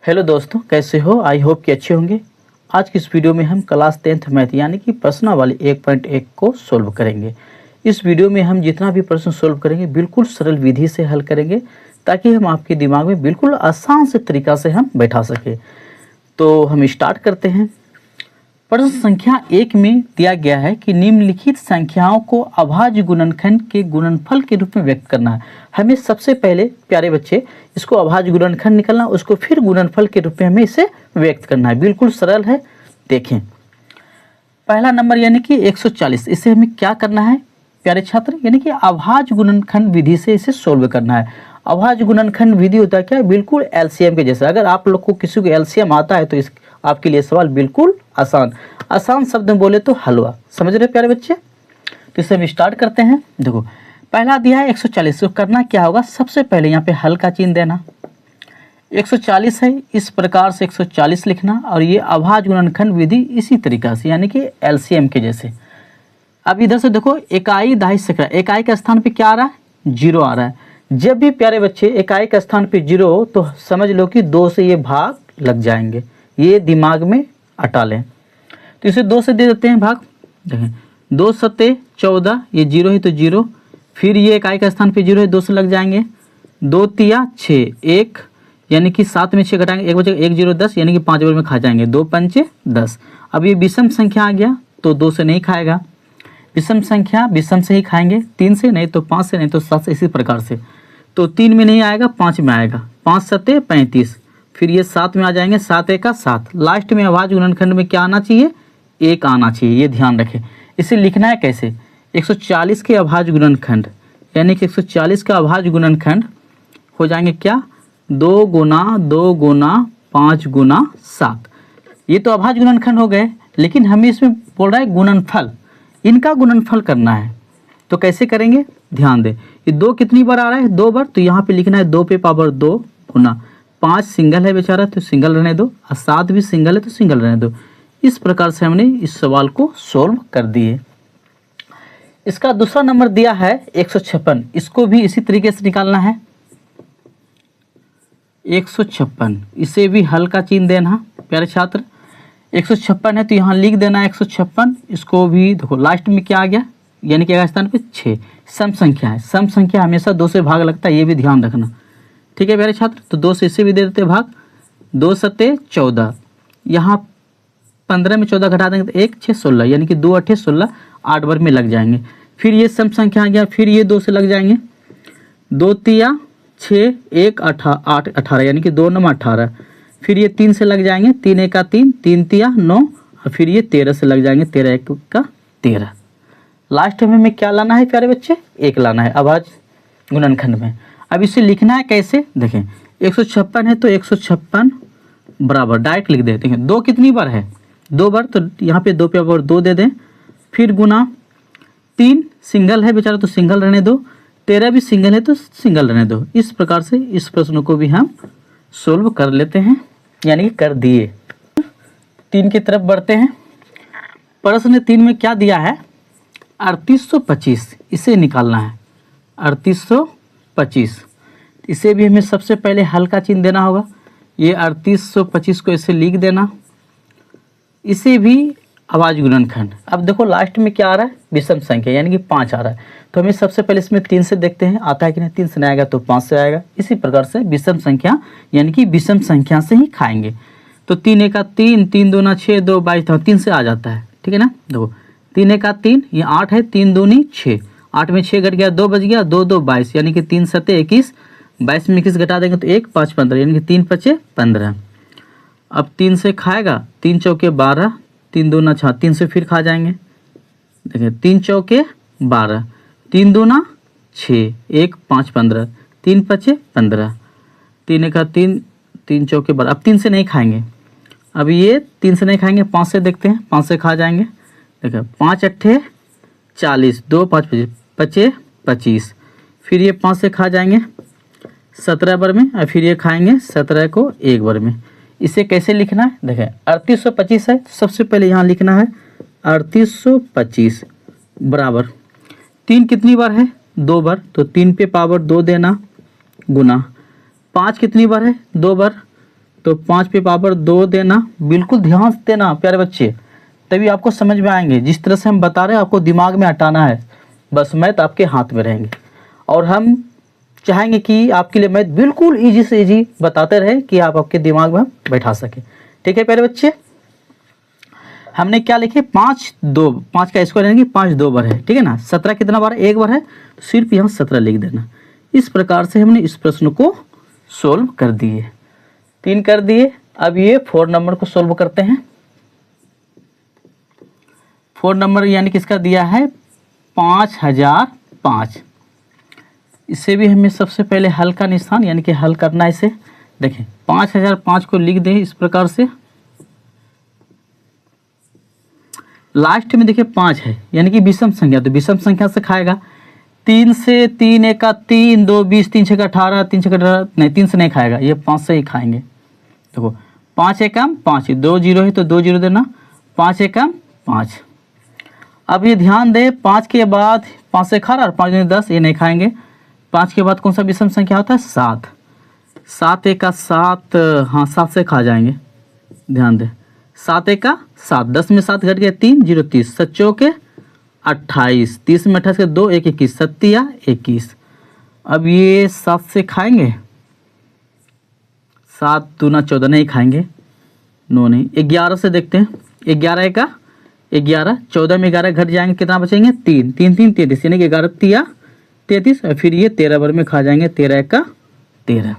Hello दोस्तों, कैसे हो? आई होप कि अच्छे होंगे। आज की इस वीडियो में हम क्लास 10th मैथ यानी कि प्रश्नावली 1.1 को सोल्व करेंगे। इस वीडियो में हम जितना भी प्रश्न सोल्व करेंगे बिल्कुल सरल विधि से हल करेंगे ताकि हम आपके दिमाग में बिल्कुल आसान से तरीका से हम बैठा सके। तो हम स्टार्ट करते हैं। प्रश्न संख्या 1 में दिया गया है कि निम्नलिखित संख्याओं को अभाज्य गुणनखंड के गुणनफल के रूप में व्यक्त करना है। हमें सबसे पहले प्यारे बच्चे इसको अभाज्य गुणनखंड निकालना, उसको फिर गुणनफल के रूप में हमें इसे व्यक्त करना है। बिल्कुल सरल है। देखें, पहला नंबर यानी कि 140, इसे हमें क्या करना है प्यारे छात्र, यानी कि अभाज्य गुणनखंड विधि से इसे सोल्व करना है। अभाज्य गुणनखंड विधि होता है क्या? बिल्कुल एलसीएम के जैसा। अगर आप लोग को किसी को एलसीएम आता है तो इस आपके लिए सवाल बिल्कुल आसान शब्द में बोले तो हलवा। समझ रहे प्यारे बच्चे? तो इसे हम स्टार्ट करते हैं। देखो, पहला दिया है 140। तो करना क्या होगा, सबसे पहले यहाँ पे हल का चिन्ह देना। 140 है, इस प्रकार से 140 लिखना, और ये अभाज्य गुणनखंड विधि इसी तरीका से यानी कि एलसीएम के जैसे। अब इधर से देखो, इकाई दहाई सैकड़ा, इकाई के स्थान पे क्या आ रहा है? 0 आ रहा है। जब भी प्यारे बच्चे इकाई के स्थान पे 0 हो तो समझ लो कि 2 से ये भाग लग जाएंगे। ये दिमाग में अटा लें। तो इसे 2 से दे देते हैं भाग। देखें, 2 सत्ते 14, ये 0 है तो 0, फिर ये इकाई का स्थान पे 0 है, 2 से लग जाएंगे। 2 तिया 6, 1 यानी कि 7 में 6 घटाएंगे, 1 बचेगा, 1 0 10 यानी कि 5 बार में खा जाएंगे। 2 पंचे 10। अब ये विषम संख्या आ गया तो 2 से नहीं खाएगा। विषम संख्या विषम से ही खाएंगे, 3 से, नहीं तो 5 से, नहीं तो 7 से, इसी प्रकार से। तो 3 में नहीं आएगा, 5 में आएगा। 5 सत्ते 35, फिर ये 7 में आ जाएंगे, 7 1 7। लास्ट में अभाज्य गुणनखंड में क्या आना चाहिए? 1 आना चाहिए। ये ध्यान रखें। इसे लिखना है कैसे? 140 के अभाज्य गुणनखंड यानी कि 140 का अभाज्य गुणनखंड हो जाएंगे क्या? 2 गुना 2 गुना 5 गुना 7। ये तो अभाज्य गुणनखंड हो गए, लेकिन हमें इसमें बोल रहा है गुणनफल। इनका गुणनफल करना है। तो कैसे करेंगे? ध्यान दें। ये 2 कितनी बार आ रहा है? 2 बार। तो यहाँ पे लिखना है 2 पे पावर 2 गुना 5 सिंगल है बेचारा तो सिंगल रहने दो, और 7 भी सिंगल है तो सिंगल रहने दो। इस प्रकार से हमने इस सवाल को सोल्व कर दिए। इसका दूसरा नंबर दिया है 156। इसको भी इसी तरीके से निकालना है। 156, इसे भी हल का चिन्ह देना प्यारे छात्र। 156 है तो यहाँ लिख देना 156। इसको भी देखो, लास्ट में क्या आ गया यानी कि स्थान पे 6। सम संख्या है, सम संख्या हमेशा 2 से भाग लगता है, ये भी ध्यान रखना। ठीक है प्यारे छात्र, तो 2 से इसे भी दे देते भाग। 2 सत्ते 14, यहाँ 15 में 14 घटा देंगे तो 1 6 16 यानी कि 2 8 16, 8 बार में लग जाएंगे। फिर ये सम संख्या आ गया, फिर ये 2 से लग जाएंगे। 2 तिया 6, 1 8 18 यानी कि 2 9 18। फिर ये 3 से लग जाएंगे, 3 1 3, 3 तिया 9, और फिर ये 13 से लग जाएंगे, 13 1 का 13। लास्ट में हमें क्या लाना है प्यारे बच्चे? 1 लाना है अभाज्य गुणनखंड में। अब इसे लिखना है कैसे? देखें, 156 है तो 156 बराबर डायरेक्ट लिख देते हैं। 2 कितनी बार है? 2 बार, तो यहाँ पे 2 पे पावर 2 दे दें। फिर गुना 3 सिंगल है बेचारा तो सिंगल रहने दो, 13 भी सिंगल है तो सिंगल रहने दो। इस प्रकार से इस प्रश्न को भी हम सोल्व कर लेते हैं, यानी कि कर दिए। 3 की तरफ बढ़ते हैं। प्रश्न 3 में क्या दिया है? 3825, इसे निकालना है। 3825, इसे भी हमें सबसे पहले हल का चिन्ह देना होगा। ये 3825 को इसे लिख देना। इसे भी अभाज्य गुणनखंड। अब देखो लास्ट में क्या आ रहा है? विषम संख्या यानी कि 5 आ रहा है। तो हमें सबसे पहले इसमें 3 से देखते हैं आता है कि नहीं। 3 से नहीं आएगा तो 5 से आएगा। इसी प्रकार से विषम संख्या यानी कि विषम संख्या से ही खाएंगे। तो 3 1 3, 3 2 6, 2 22, 3 से आ जाता है। ठीक है ना? देखो, 3 1 3, ये 8 है, 3 दूनी 6, 8 में 6 घट गया, 2 बच गया, 2 2 22 यानी कि 3 सत्ते 21, 22 में 21 घटा देंगे तो 1 5 15 यानी कि 3 पचे 15। अब 3 से खाएगा, 3 चौके 12, 3 दूना 6, 3 से फिर खा जाएंगे। देखिए, 3 चौके 12, 3 दूना 6, 1 5 15, 3 पचे 15, 3 1 3, 3 चौके 12। अब 3 से नहीं खाएंगे। अब ये 3 से नहीं खाएंगे, 5 से देखते हैं, 5 से खा जाएंगे। देखिए, 5 8 40, 2 5 पचे 25, फिर ये 5 से खा जाएंगे 17 बार में, और फिर ये खाएंगे 17 को 1 बार में। इसे कैसे लिखना है? देखें, 3825 है, सबसे पहले यहाँ लिखना है 3825 बराबर 3 कितनी बार है? 2 बार, तो 3 पे पावर 2 देना गुना 5 कितनी बार है? 2 बार, तो 5 पे पावर 2 देना, बिल्कुल ध्यान से देना प्यारे बच्चे, तभी आपको समझ में आएंगे। जिस तरह से हम बता रहे हैं आपको दिमाग में हटाना है, बस मैथ आपके हाथ में रहेंगे। और हम चाहेंगे कि आपके लिए मैथ बिल्कुल ईजी से ईजी बताते रहे कि आप आपके दिमाग में बैठा सकें। ठीक है प्यारे बच्चे, हमने क्या लिखे 5 2, 5 का स्क्वायर यानी कि 5 2 बार है, ठीक है ना। 17 कितना बार है, एक बार है, तो सिर्फ यहाँ 17 लिख देना। इस प्रकार से हमने इस प्रश्न को सोल्व कर दिए, 3 कर दिए। अब ये 4 नंबर को सोल्व करते हैं। 4 नंबर यानी कि इसका दिया है 5005। इसे भी हमें सबसे पहले हल का निशान यानी कि हल करना है इसे। देखें 5005 को लिख दें इस प्रकार से, लास्ट में देखिए 5 है यानी कि विषम संख्या, तो विषम संख्या से खाएगा। 3 से 3 1 का 3, 2 20, 3 6 का 18, 3 6 का 18, नहीं 3 से नहीं खाएगा, ये 5 से ही खाएंगे। देखो 5 एकम 5, 2 जीरो है तो 2 जीरो देना, 5 एकम 5। अब ये ध्यान दे 5 के बाद 5 से खा रहा और 5 10, ये नहीं खाएंगे। 5 के बाद कौन सा विषम संख्या होता है, 7। 7 एक का 7, हाँ 7 से खा जाएंगे, ध्यान दे। 7 एक का 7, 10 में 7 घट गया 3, 0 30, 7 चौके 28, 30 में 28 के 2 1 21, 7 या 21। अब ये 7 से खाएंगे, 7 दूना 14, नहीं खाएंगे, नो नहीं। 11 से देखते हैं, 11 का 11, 14 में 11 घट जाएंगे, कितना बचेंगे 3, 3 3 33 यानी कि 11 तिया 33, और फिर ये 13 बार में खा जाएंगे, 13 का 13।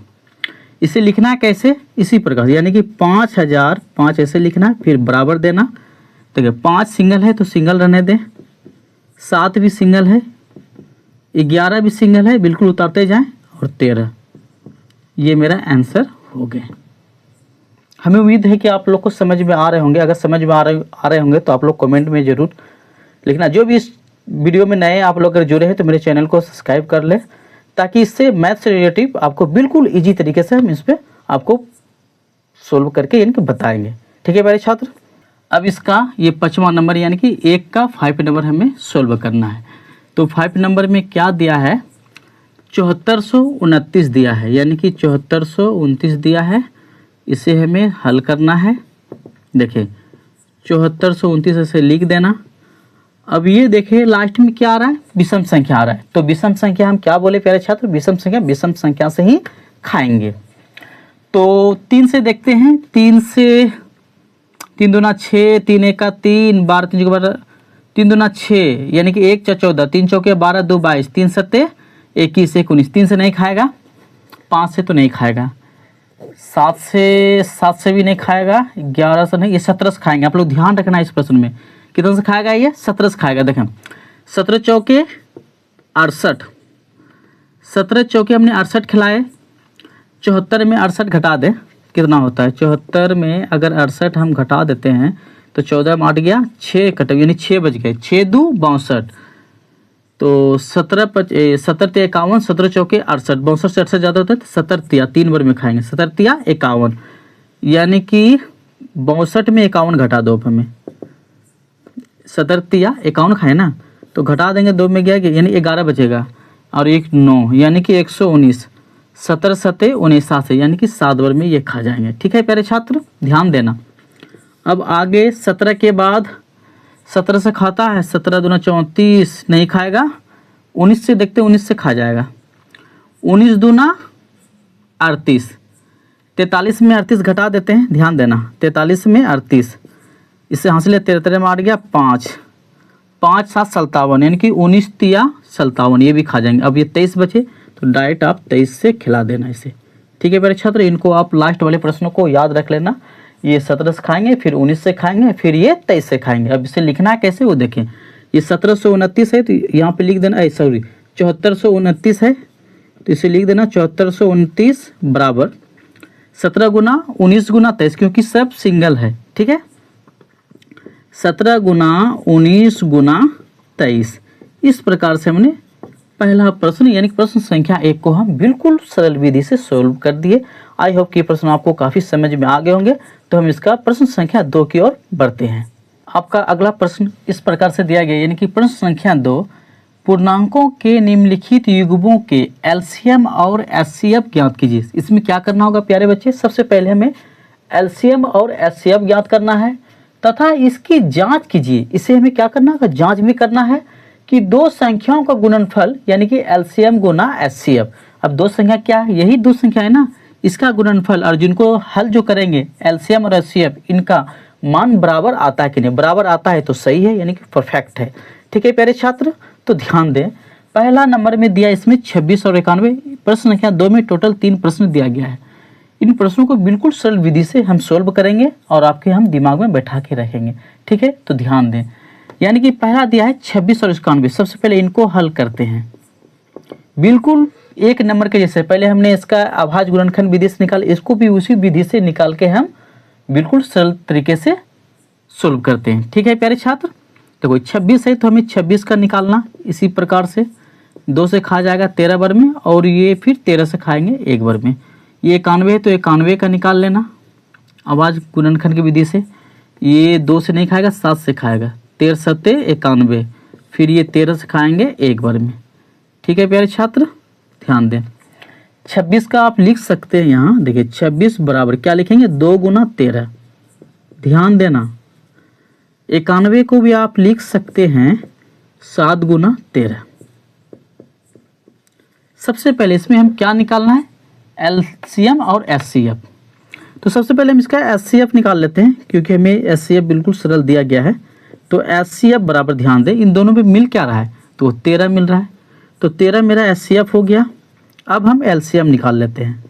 इसे लिखना है कैसे, इसी प्रकार यानी कि 5005 ऐसे लिखना है, फिर बराबर देना। देखिए 5 सिंगल है तो सिंगल रहने दें, 7 भी सिंगल है, 11 भी सिंगल है, बिल्कुल उतारते जाएं, और 13। ये मेरा आंसर हो गया। हमें उम्मीद है कि आप लोग को समझ में आ रहे होंगे। अगर समझ में आ रहे होंगे तो आप लोग कमेंट में ज़रूर लिखना। जो भी इस वीडियो में नए आप लोग अगर जुड़े हैं तो मेरे चैनल को सब्सक्राइब कर ले, ताकि इससे मैथ से रिलेटिव आपको बिल्कुल इजी तरीके से हम इस पर आपको सोल्व करके यानी कि बताएंगे। ठीक है मेरे छात्र, अब इसका ये 5वां नंबर यानी कि 1 का 5 नंबर हमें सोल्व करना है। तो 5 नंबर में क्या दिया है, 7429 दिया है, यानी कि 7429 दिया है। इसे हमें हल करना है। देखिए 7429 ऐसे लिख देना। अब ये देखिए लास्ट में क्या आ रहा है, विषम संख्या आ रहा है। तो विषम संख्या हम क्या बोले प्यारे छात्र, विषम संख्या से ही खाएंगे। तो 3 से देखते हैं, 3 से 3 दूना 6, 3 1 का 3, 12 3 को 12, 3 दूना 6 यानी कि 1 4 14, 3 चौके 12 2 22, 3 7 21 19। 3 से नहीं खाएगा, 5 से तो नहीं खाएगा, 7 से भी नहीं खाएगा, 11 से नहीं, ये 17 से खाएंगे। आप लोग ध्यान रखना इस प्रश्न में, कितना से खाएगा, ये 17 से खाएगा। देखें 17 चौके 68, 17 चौके हमने 68 खिलाए। 74 में 68 घटा दे, कितना होता है, 74 में अगर 68 हम घटा देते हैं तो 14 में 8 गया, 6 कट यानी 6 बज गए, 6 2 62। तो 17 ते 51, 17 चौके 68, 62 से 68 ज़्यादा होता है तो 70 तिया 3 बार में खाएंगे, 70 तिया 51, यानी कि 62 में 51 घटा दो हमें, 70 तिया 51 खाए ना, तो घटा देंगे 2 में गया यानी 11 बचेगा, और 1 9 यानी कि 119, 17 7 79 यानी कि 7 बार में ये खा जाएंगे। ठीक है प्यारे छात्र, ध्यान देना। अब आगे 17 के बाद 17 से खाता है, 17 दूना 34, नहीं खाएगा। 19 से देखते, 19 से खा जाएगा, 19 दूना 38, 43 में 38 घटा देते हैं, ध्यान देना, 43 में 38, इससे हासिल है 73 में 8 गया 5, 5 7 57 यानी कि 19 तिया 57, ये भी खा जाएंगे। अब ये 23 बचे तो डायरेक्ट आप 23 से खिला देना इसे। ठीक है मेरे छात्र, इनको आप लास्ट वाले प्रश्नों को याद रख लेना। ये 17 से खाएंगे, फिर 19 से खाएंगे, फिर ये 23 से खाएंगे। अब इसे लिखना है कैसे वो देखें, ये 1729 है तो यहाँ पे लिख देना, सॉरी 7429 है तो इसे लिख देना 7429 बराबर 17 गुना 19 गुना 23, क्योंकि सब सिंगल है। ठीक है, 17 गुना 19 गुना 23। इस प्रकार से हमने पहला प्रश्न यानी कि प्रश्न संख्या 1 को हम बिल्कुल सरल विधि से सोल्व कर दिए। आई होप कि प्रश्न आपको काफ़ी समझ में आ गए होंगे। तो हम इसका प्रश्न संख्या 2 की ओर बढ़ते हैं। आपका अगला प्रश्न इस प्रकार से दिया गया, यानी कि प्रश्न संख्या 2, पूर्णांकों के निम्नलिखित युग्मों के एलसीएम और एचसीएफ ज्ञात कीजिए। इसमें क्या करना होगा प्यारे बच्चे, सबसे पहले हमें एलसीएम और एचसीएफ ज्ञात करना है तथा इसकी जांच कीजिए। इसे हमें क्या करना है, जांच भी करना है कि दो संख्याओं का गुणनफल यानी कि एलसीएम गुना एचसीएफ। अब दो संख्या क्या है, यही दो संख्या है ना, इसका गुणनफल और जिनको हल जो करेंगे एलसीएम और एचसीएफ, इनका मान बराबर आता है कि नहीं, बराबर आता है तो सही है यानी कि परफेक्ट है। ठीक है प्यारे छात्र, तो ध्यान दें पहला नंबर में दिया इसमें 26 और 91, प्रश्न संख्या 2 में टोटल 3 प्रश्न दिया गया है। इन प्रश्नों को बिल्कुल सरल विधि से हम सोल्व करेंगे और आपके हम दिमाग में बैठा के रखेंगे। ठीक है, तो ध्यान दें, यानी कि पहला दिया है 26 और 91। सबसे पहले इनको हल करते हैं बिल्कुल एक नंबर के जैसे। पहले हमने इसका अभाज्य गुणनखंड विधि से निकाल, इसको भी उसी विधि से निकाल के हम बिल्कुल सरल तरीके से सोल्व करते हैं। ठीक है प्यारे छात्र, देखो 26 है तो हमें 26 का निकालना, इसी प्रकार से 2 से खा जाएगा 13 बार में, और ये फिर 13 से खाएंगे 1 बार में। ये 91 है तो 91 का निकाल लेना अभाज्य गुणनखंड की विधि से। ये 2 से नहीं खाएगा, 7 से खाएगा, 13 सत्ते 91, फिर ये 13 से खाएंगे 1 बार में। ठीक है प्यारे छात्र, ध्यान दें 26 का आप लिख सकते हैं यहाँ, देखिए 26 बराबर क्या लिखेंगे, 2 गुना 13। ध्यान देना 91 को भी आप लिख सकते हैं 7 गुना 13। सबसे पहले इसमें हम क्या निकालना है, एलसीएम और एचसीएफ। तो सबसे पहले हम इसका एचसीएफ निकाल लेते हैं, क्योंकि हमें एचसीएफ बिल्कुल सरल दिया गया है। तो एचसीएफ बराबर, ध्यान दें इन दोनों में मिल क्या रहा है, तो 13 मिल रहा है, तो 13 मेरा एचसीएफ हो गया। अब हम एलसीएम निकाल लेते हैं।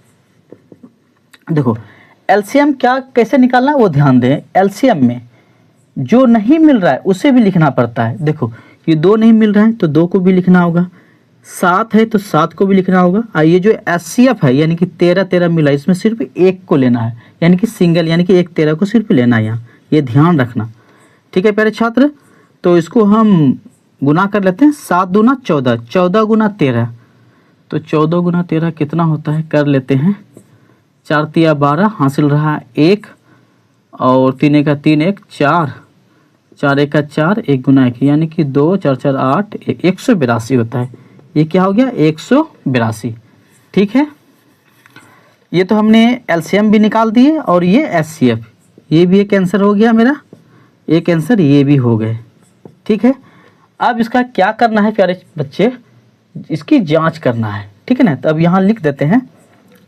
देखो एलसीएम क्या कैसे निकालना है वो ध्यान दें। एलसीएम में जो नहीं मिल रहा है उसे भी लिखना पड़ता है। देखो ये 2 नहीं मिल रहा है तो 2 को भी लिखना होगा, 7 है तो 7 को भी लिखना होगा, और ये जो एचसीएफ है यानी कि 13 मिला, इसमें सिर्फ 1 को लेना है, यानी कि सिंगल, यानी कि 1 13 को सिर्फ लेना है यहाँ, ये ध्यान रखना। ठीक है प्यारे छात्र, तो इसको हम गुना कर लेते हैं, 7 दूना 14, 14 गुना 13, तो 14 गुना 13 कितना होता है, कर लेते हैं, 4 तिया 12, हासिल रहा 1, और 3 एक 3 1 4, 4 एक 4, 1 गुना 1 यानी कि 2 4 4 8, 182 होता है। ये क्या हो गया, 182। ठीक है, ये तो हमने एलसीएम भी निकाल दिए, और ये एचसीएफ, ये भी एक आंसर हो गया मेरा, एक आंसर ये भी हो गए। ठीक है, अब इसका क्या करना है प्यारे बच्चे, इसकी जांच करना है। ठीक है ना, तो अब यहाँ लिख देते हैं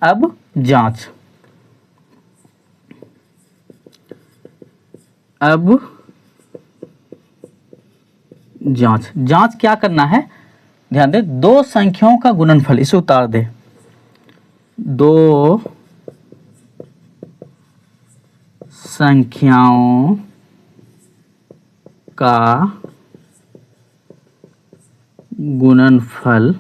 अब जांच। अब जांच, जांच क्या करना है, ध्यान दे, 2 संख्याओं का गुणनफल, इसे उतार दे, 2 संख्याओं का गुणनफल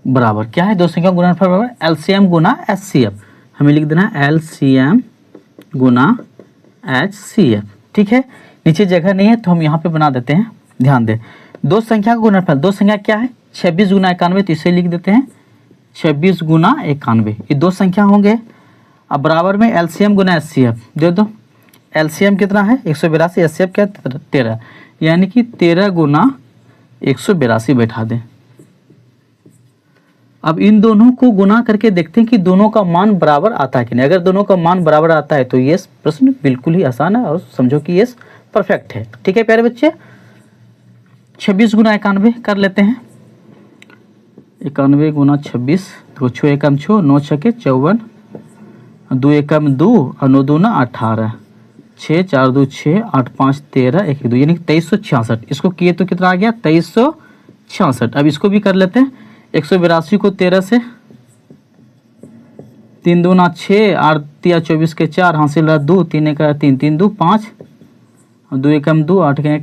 बराबर क्या है, 2 संख्याओं का गुणनफल बराबर एलसीएम गुना एचसीएफ। हमें लिख देना है एलसीएम गुना एचसीएफ। ठीक है, नीचे जगह नहीं है तो हम यहाँ पे बना देते हैं। ध्यान दें 2 संख्या का गुणनफल, 2 संख्या क्या है, 26 गुना 91, तो इसे लिख देते हैं 26 गुना 91, ये 2 संख्या होंगे। अब बराबर में एलसीएम गुना एचसीएफ दे दो, एलसीएम कितना है 182, एचसीएफ क्या है 13, यानी कि 13 गुना 182 बैठा दें। अब इन दोनों को गुना करके देखते हैं कि दोनों का मान बराबर आता है कि नहीं। अगर दोनों का मान बराबर आता है तो ये प्रश्न बिल्कुल ही आसान है और समझो कि ये परफेक्ट है। ठीक है प्यारे बच्चे, 26 गुना 91 कर लेते हैं, 91 गुना 26, तो 6 एकम 6, 9 छके 54, 2 एकम 2, और 9 दूना 18, 6 4 2 6, 8 5 13, 1 2, यानी 2366। इसको किए तो कितना आ गया 2366। अब इसको भी कर लेते हैं, 182 को 13 से, 3 दूना 6, 8 तिया 24 के 4, हासिल रहा 2, 3 एक 3, 3 2 5, 2 एकम 2, 8 के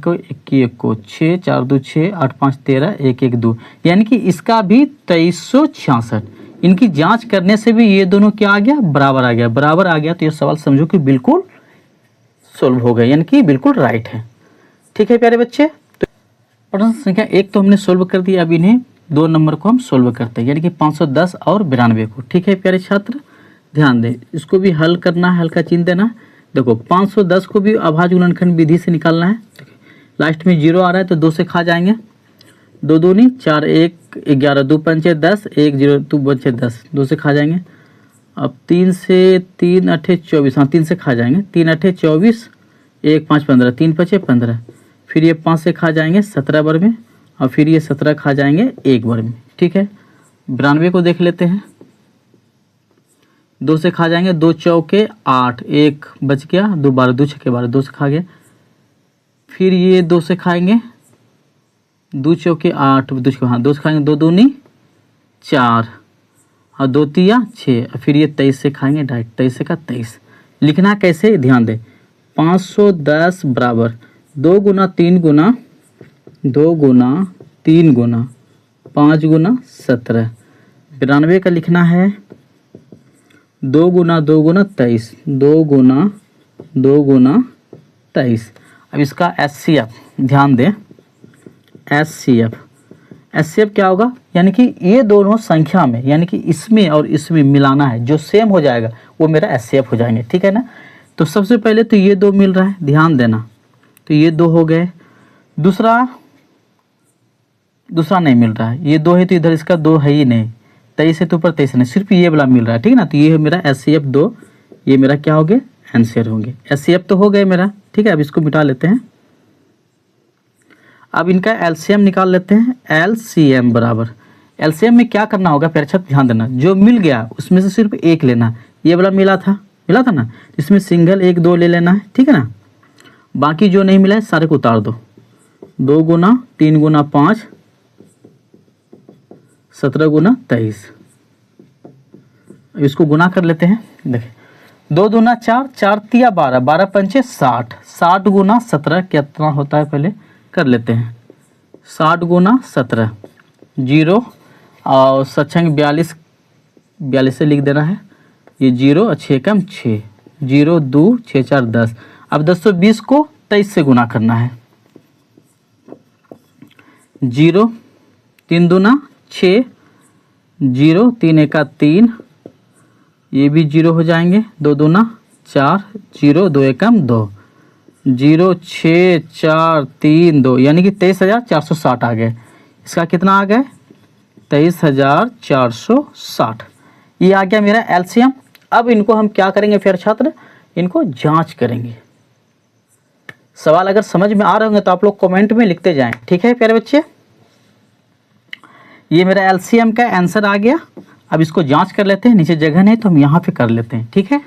1 को 6 4 2 6, 8 5 13, 1 1 2, यानी कि इसका भी 2366। इनकी जांच करने से भी ये दोनों क्या आ गया, बराबर आ गया। बराबर आ गया तो ये सवाल समझो कि बिल्कुल सोल्व हो गया, यानी कि बिल्कुल राइट है। ठीक है प्यारे बच्चे, तो प्रश्न संख्या 1 तो हमने सोल्व कर दिया। अब इन्हें 2 नंबर को हम सोल्व करते हैं, यानी कि 510 और 92 को। ठीक है प्यारे छात्र, ध्यान दें, इसको भी हल करना है, हल्का चिन्ह देना। देखो 510 को भी अभाज्य गुणनखंड विधि से निकालना है। लास्ट में 0 आ रहा है तो 2 से खा जाएंगे, 2 दूनी 4, 1 11, 2 पंचे 10, 1 0 2 पंचे 10, 2 से खा जाएंगे। अब 3 से 3 अठे 24, हाँ 3 से खा जाएंगे, 3 अठे 24, 1 5 15, 3 पचे 15, फिर ये 5 से खा जाएंगे 17 बार में, और फिर ये 17 खा जाएंगे 1 बार में। ठीक है, 92 को देख लेते हैं। 2 से खा जाएंगे, 2 चौके 8, 1 बच गया, 2 12, 2 छक्के 12, 2 से खा गया। फिर ये 2 से खाएंगे, 2 चौके 8, 2 छक्के, हाँ 2 से खाएंगे, 2 दूनी 4 और 2 तिया 6, फिर ये 23 से खाएंगे डायरेक्ट, 23 से का 23। लिखना कैसे ध्यान दें, 510 बराबर 2 गुना 3 गुना 2 गुना 3 गुना 5 गुना 17। 92 का लिखना है 2 गुना 2 गुना 23, 2 गुना 2 गुना 23। अब इसका HCF ध्यान दें, HCF क्या होगा, यानी कि ये दोनों संख्या में, यानी कि इसमें और इसमें मिलाना है, जो सेम हो जाएगा वो मेरा HCF हो जाएंगे। ठीक है ना, तो सबसे पहले तो ये 2 मिल रहा है, ध्यान देना, तो ये 2 हो गए। दूसरा नहीं मिल रहा है, ये 2 है तो इधर इसका 2 है ही नहीं, 23 है तो ऊपर 23 नहीं, सिर्फ ये वाला मिल रहा है। ठीक है ना, तो ये है मेरा HCF 2, ये मेरा क्या हो गया, आंसर होंगे। HCF तो हो गए मेरा। ठीक है, अब इसको मिटा लेते हैं। अब इनका LCM निकाल लेते हैं। LCM बराबर, LCM में क्या करना होगा फिर, अच्छा ध्यान देना, जो मिल गया उसमें से सिर्फ एक लेना। ये वाला मिला था ना, इसमें सिंगल 1 2 ले लेना है। ठीक है ना, बाकी जो नहीं मिला है सारे को उतार दो। 2 गुना 3 गुना 5, 17 गुना 23। इसको गुना कर लेते हैं। देखिए 2 दूना 4, 4 तिया 12, 12 पंचे 60, 60 गुना 17 कितना होता है पहले कर लेते हैं। 60 गुना 17, 0 और सत्संग 42, 42 से लिख देना है। ये 0 और 6 कम 6, 0 2 6 4 10। अब 1020 को 23 से गुना करना है। 0 3 दूना 6, 0 3 एका 3, ये भी 0 हो जाएंगे, 2 दूना 4, 0 2 एकम 2, 0 6 4 3 2, यानी कि 23,460 आ गए। इसका कितना आ गए, 23,460। ये आ गया मेरा LCM। अब इनको हम क्या करेंगे फिर छात्र, इनको जांच करेंगे। सवाल अगर समझ में आ रहे होंगे तो आप लोग कमेंट में लिखते जाएं। ठीक है प्यारे बच्चे, ये मेरा LCM का आंसर आ गया। अब इसको जांच कर लेते हैं, नीचे जगह नहीं तो हम यहाँ पे कर लेते हैं। ठीक है,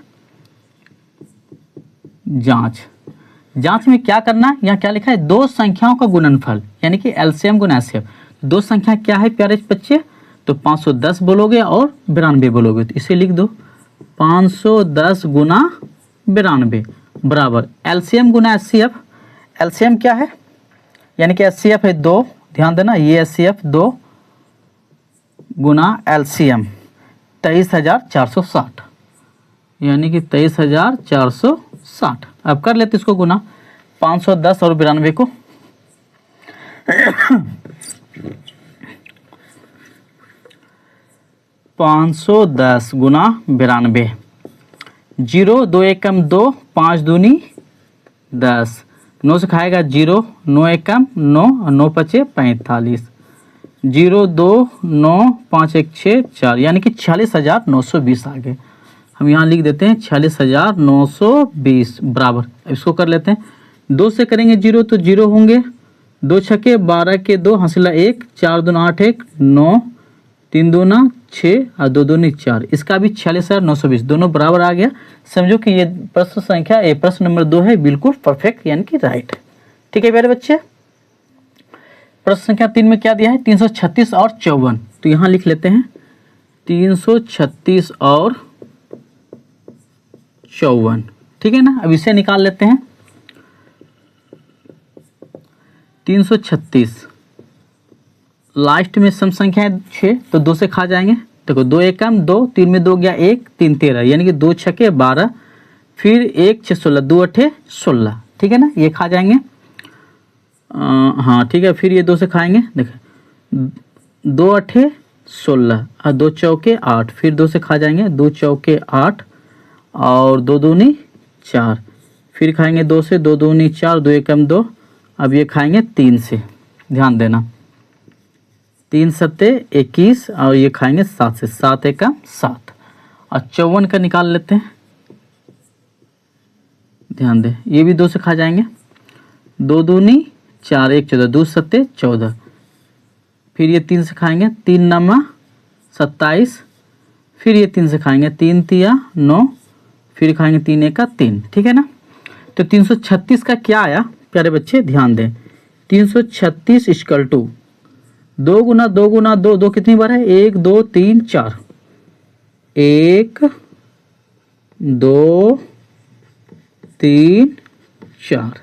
जांच में क्या करना है, यहाँ क्या लिखा है, 2 संख्याओं का गुणनफल, यानी कि LCM गुना HCF। 2 संख्या क्या है प्यारे बच्चे, तो 510 बोलोगे और 92 बोलोगे, तो इसे लिख दो 510 गुना 92 बराबर LCM गुना HCF। LCM क्या है, यानी कि HCF है 2, ध्यान देना, ये HCF 2 गुना LCM 23,460, यानी कि 23,460। अब कर लेते इसको गुना 510 और 92 को। 510 गुना 92, 0 2 एकम 2, 5 दूनी 10, 9 से खाएगा 0, 9 एकम 9, 9 पचे 45, 0 2 9 5 1 6 4, यानी कि 46,920 आ गए। हम यहाँ लिख देते हैं 46,920 बराबर। इसको कर लेते हैं, 2 से करेंगे 0 तो 0 होंगे, 2 छक्के 12 के 2 हासिला 1, 4 दूना 8 1 9, 3 दूना 6 और 2 दूनी 4। इसका भी 46,920 दोनों बराबर आ गया। समझो कि ये प्रश्न संख्या, ये प्रश्न नंबर 2 है, बिल्कुल परफेक्ट यानी कि राइट। ठीक है प्यारे बच्चे, प्रश्न संख्या 3 में क्या दिया है, 336 और 54। तो यहाँ लिख लेते हैं 336 और 54। ठीक है ना, अब इसे निकाल लेते हैं। 336 लास्ट में सम संख्या है 6, तो 2 से खा जाएंगे। देखो 2 एकम 2, 3 में 2 गया 1, 3 13, यानी कि 2 छक्के 12, फिर 1 6 16, 2 8 16। ठीक है ना, ये खा जाएंगे। हाँ ठीक है, फिर ये 2 से खाएंगे। देखो 2 8 16 और 2 चौके 8, फिर 2 से खा जाएंगे, 2 चौके 8 और 2 दूनी 4, फिर खाएंगे 2 से, 2 दूनी 4, 2 एकम 2। अब ये खाएंगे 3 से, ध्यान देना, 3 सत्ते 21 और ये खाएंगे 7 से, 7 एकम 7। और 54 का निकाल लेते हैं। ध्यान दें, ये भी 2 से खा जाएंगे। 2 दूनी 4, 1 14, 2 सत्ते 14। फिर ये 3 से खाएंगे, 3 नमा 27। फिर ये 3 से खाएंगे, 3 तिया 9। फिर खाएंगे 3 एका 3। ठीक है ना। तो 336 का क्या आया प्यारे बच्चे, ध्यान दें। 336 इक्वल टू 2 गुना 2 गुना 2, 2 कितनी बार है, 1 2 3 4। 1 2 3 4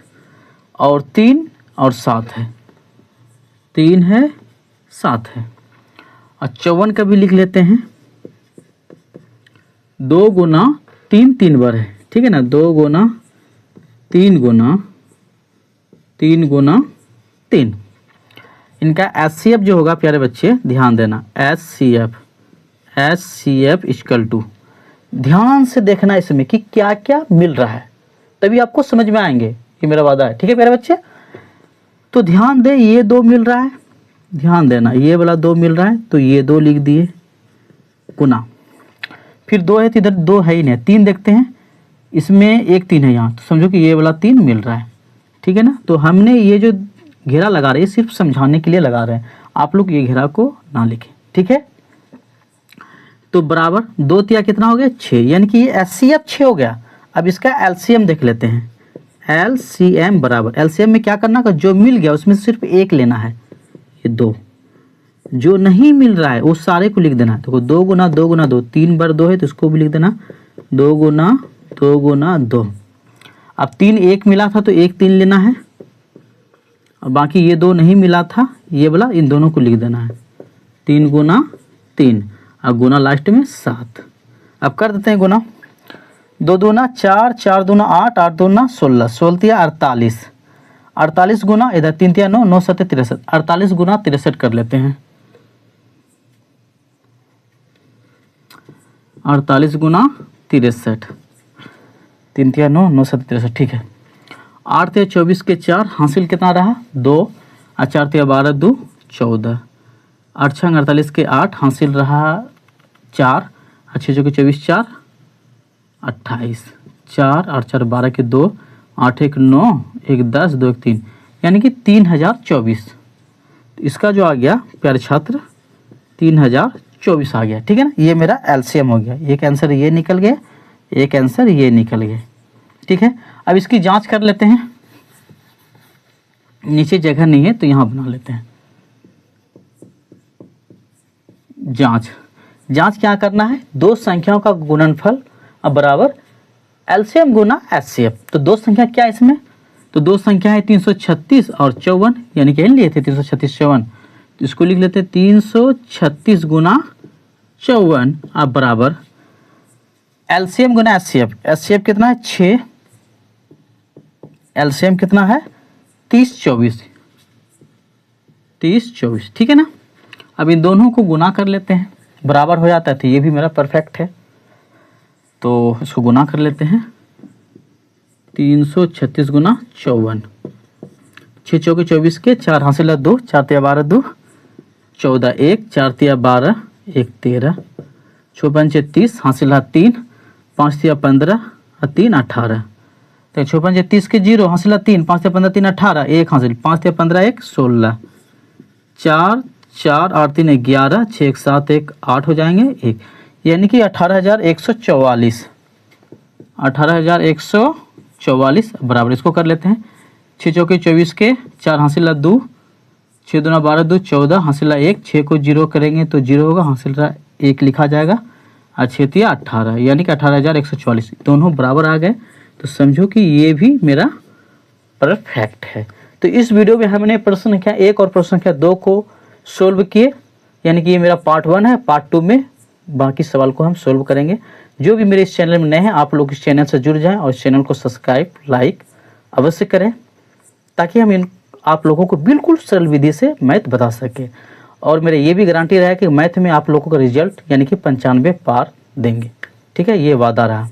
और 3 और 7 है, 3 है 7 है। और 54 का भी लिख लेते हैं। 2 गुना 3 3 बार है, ठीक है ना। 2 गुना 3 गुना 3 गुना 3। इनका HCF जो होगा प्यारे बच्चे ध्यान देना, HCF इक्वल टू, ध्यान से देखना इसमें कि क्या क्या मिल रहा है, तभी आपको समझ में आएंगे, ये मेरा वादा है। ठीक है प्यारे बच्चे, तो ध्यान दे, ये 2 मिल रहा है, ध्यान देना, ये वाला 2 मिल रहा है तो ये 2 लिख दिए गुना। फिर 2 है तो इधर 2 है ही नहीं, 3 देखते हैं, इसमें एक 3 है यहाँ, तो समझो कि ये वाला 3 मिल रहा है। ठीक है ना। तो हमने ये जो घेरा लगा रहे हैं सिर्फ समझाने के लिए लगा रहे हैं, आप लोग ये घेरा को ना लिखें। ठीक है। तो बराबर 2 तिया कितना हो गया, 6, यानी कि ये HCF 6 हो गया। अब इसका LCM देख लेते हैं। LCM बराबर, LCM में क्या करना, जो मिल गया उसमें सिर्फ एक लेना है, ये 2। जो नहीं मिल रहा है वो सारे को लिख देना है। देखो 2 गुना 2 गुना 2, 3 बार 2 है तो इसको भी लिख देना 2 गुना 2 गुना 2। अब 3 1 मिला था तो 1 3 लेना है, और बाकी ये 2 नहीं मिला था, ये वाला इन दोनों को लिख देना है 3 गुना 3 और गुना लास्ट में 7। अब कर देते हैं गुना। 2 दूना 4, 4 दूना 8, 8 दूना 16, 16 तिया 48, 48 गुना इधर 3 तिया 9, 9 7 63, 48 गुना 63 कर लेते हैं। 48 गुना 63, 3 तिया 9, 9 7 63। ठीक है। 8 तिया 24 के 4, हासिल कितना रहा 2, और 4 तिया 12 2 14, 8 छंग 48 के 8, हासिल रहा 4, और 6 के 24 4 28, 4 और 4 12 के 2, 8 1 9, 1 10 2 1 3, यानी कि 3024। इसका जो आ गया प्यारे छात्र 3024 आ गया। ठीक है ना। ये मेरा LCM हो गया, एक आंसर ये निकल गया, एक आंसर ये निकल गया। ठीक है। अब इसकी जांच कर लेते हैं, नीचे जगह नहीं है तो यहाँ बना लेते हैं। जांच, जांच क्या करना है, 2 संख्याओं का गुणनफल अब बराबर LCM गुना HCF। तो 2 संख्या क्या है इसमें, तो 2 संख्या है 336 और 54, यानी कि लिए थे 336 54, तो इसको लिख लेते 336 गुना 54 अब बराबर LCM गुना HCF। HCF कितना है 6, LCM कितना है 30 24, 30 24। ठीक है ना। अब इन दोनों को गुना कर लेते हैं, बराबर हो जाता है, तो ये भी मेरा परफेक्ट है, तो इसको गुना कर लेते हैं। 336 गुना 54, 6 चौके 24 के 4 हासिल 2, 4 तिया 12 2 14, 1 4 तिया 12 1 13, 6 पंचे 30 हासिल 3, 5 तिया 15 और 3 18, तो 6 पंचे 30 के 0 हासिल 3, 5 तिया 15 3 18, 1 हासिल, 5 तिया 15 1 16, 4 4 8 3 11, 6 1 7 1 8 हो जाएंगे 1, यानी कि 18,144, 18,144 बराबर। इसको कर लेते हैं। 6 चौके 24 के 4 हासिल 2, 6 दूना 12 2 14, हासिल 1, 6 को 0 करेंगे तो 0 होगा, हासिल 1 लिखा जाएगा, और 6 तिया 18, यानी कि 18,144 दोनों बराबर आ गए। तो समझो कि ये भी मेरा परफेक्ट है। तो इस वीडियो में हमने प्रश्न संख्या 1 और प्रश्न संख्या 2 को सोल्व किए, यानी कि ये मेरा पार्ट 1 है। पार्ट 2 में बाकी सवाल को हम सोल्व करेंगे। जो भी मेरे इस चैनल में नए हैं, आप लोग इस चैनल से जुड़ जाएं और इस चैनल को सब्सक्राइब लाइक अवश्य करें, ताकि हम आप लोगों को बिल्कुल सरल विधि से मैथ बता सकें। और मेरा ये भी गारंटी रहा कि मैथ में आप लोगों का रिजल्ट यानी कि 95 पार देंगे। ठीक है, ये वादा रहा।